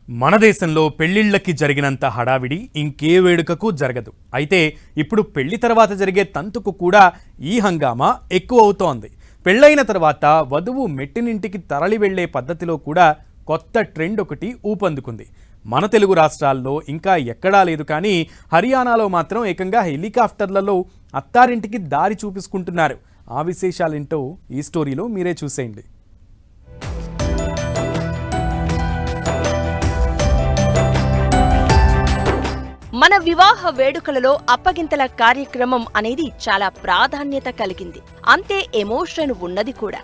మన దేశంలో పెళ్లిళ్లకి జరిగినంత హడావిడి ఇంకే వేడుకకు జరగదు. అయితే ఇప్పుడు పెళ్లి తర్వాత జరిగే తంతుకు కూడా ఈ హంగామా ఎక్కువ అవుతోంది. పెళ్లైన తర్వాత వధువు మెట్టినింటికి తరలి వెళ్లే పద్ధతిలో కూడా కొత్త ట్రెండ్ ఒకటి ఊపందుకుంది. మన తెలుగు రాష్ట్రాల్లో ఇంకా ఎక్కడా లేదు, కానీ హర్యానాలో మాత్రం ఏకంగా హెలికాప్టర్లలో అత్తారింటికి దారి చూపించుకుంటున్నారు. ఆ విశేషాలేంటో ఈ స్టోరీలో మీరే చూసేయండి. మన వివాహ వేడుకలలో అప్పగింతల కార్యక్రమం అనేది చాలా ప్రాధాన్యత కలిగింది. అంతే ఎమోషన్ ఉన్నది కూడా.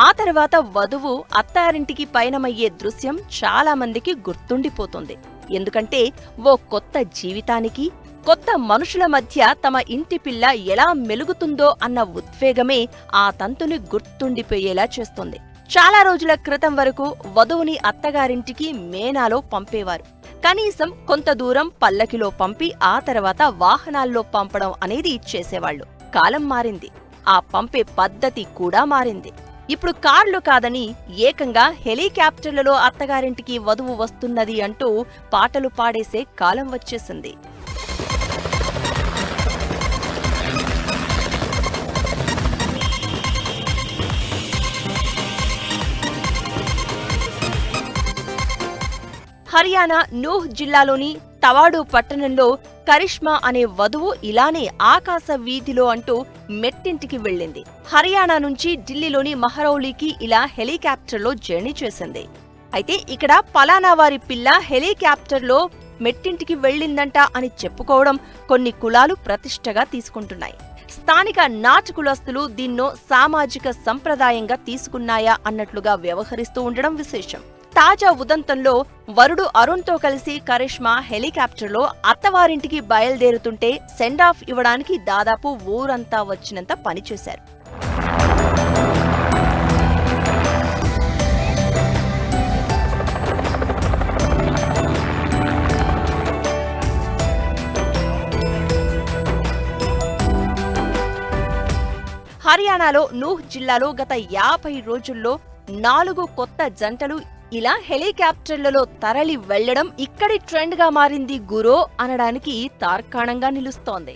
ఆ తర్వాత వధువు అత్తారింటికి పయనమయ్యే దృశ్యం చాలా మందికి గుర్తుండిపోతుంది. ఎందుకంటే ఓ కొత్త జీవితానికి, కొత్త మనుషుల మధ్య తమ ఇంటి పిల్ల ఎలా మెలుగుతుందో అన్న ఉద్వేగమే ఆ తంతుని గుర్తుండిపోయేలా చేస్తుంది. చాలా రోజుల క్రితం వరకు వధువుని అత్తగారింటికి మేనాలో పంపేవారు. కనీసం కొంత దూరం పల్లకిలో పంపి ఆ తర్వాత వాహనాల్లో పంపడం అనేది చేసేవాళ్లు. కాలం మారింది, ఆ పంపే పద్ధతి కూడా మారింది. ఇప్పుడు కార్లు కాదని ఏకంగా హెలికాప్టర్లలో అత్తగారింటికి వధువు వస్తున్నది అంటూ పాటలు పాడేసే కాలం వచ్చేసింది. హర్యానా నూహ్ జిల్లాలోని తవాడు పట్టణంలో కరిష్మా అనే వధువు ఇలానే ఆకాశ వీధిలో అంటూ మెట్టింటికి వెళ్ళింది. హర్యానా నుంచి ఢిల్లీలోని మహరౌలీకి ఇలా హెలికాప్టర్లో జర్నీ చేసింది. అయితే ఇక్కడ పలానా వారి పిల్ల హెలికాప్టర్లో మెట్టింటికి వెళ్ళిందంట అని చెప్పుకోవడం కొన్ని కులాలు ప్రతిష్టగా తీసుకుంటున్నాయి. స్థానిక నాటు కులస్తులు దీన్నో సామాజిక సంప్రదాయంగా తీసుకున్నాయా అన్నట్లుగా వ్యవహరిస్తూ ఉండడం విశేషం. తాజా ఉదంతంలో వరుడు అరుణ్తో కలిసి కరిష్మా హెలికాప్టర్లో అత్తవారింటికి బయలుదేరుతుంటే సెండ్ ఆఫ్ ఇవ్వడానికి దాదాపు ఊరంతా వచ్చినంత పనిచేశారు. హర్యానాలో నూహ్ జిల్లాలో గత 50 రోజుల్లో 4 కొత్త జంటలు ఇలా హెలికాప్టర్లలో తరలి వెళ్లడం ఇక్కడి ట్రెండ్ గా మారింది గురో అనడానికి తార్కాణంగా నిలుస్తోంది.